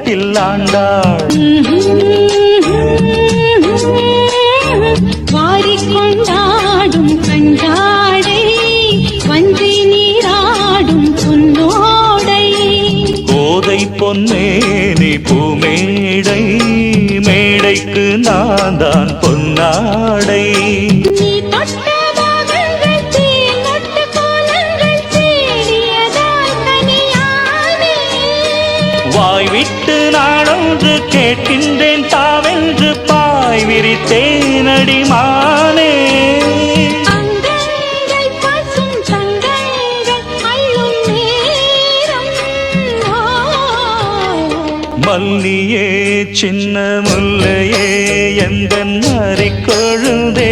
உலகத்தில் ஆண்டாள். வாரிக்கொண்டாடும் கண்டாடை வஞ்சி நீராடும் பொன்னோடை கோதை பொன்னேனி பூமேடை மேடைக்கு நான் தான் பொன்னாடை. நீ தொட்ட பாகங்கள் தேனொட்டு கோலங்கள் தேடியதால் கனியானே வாய் விட்டு நாடொன்று கேட்கின்றேன் தாவென்று பாய் விரித்தேனடி மானே. அங்கங்கள் பசும் தங்கங்கள் அள்ளும் நேரம் மல்லியே சின்ன முல்லையே எந்தன் அரிக்கொழுந்தே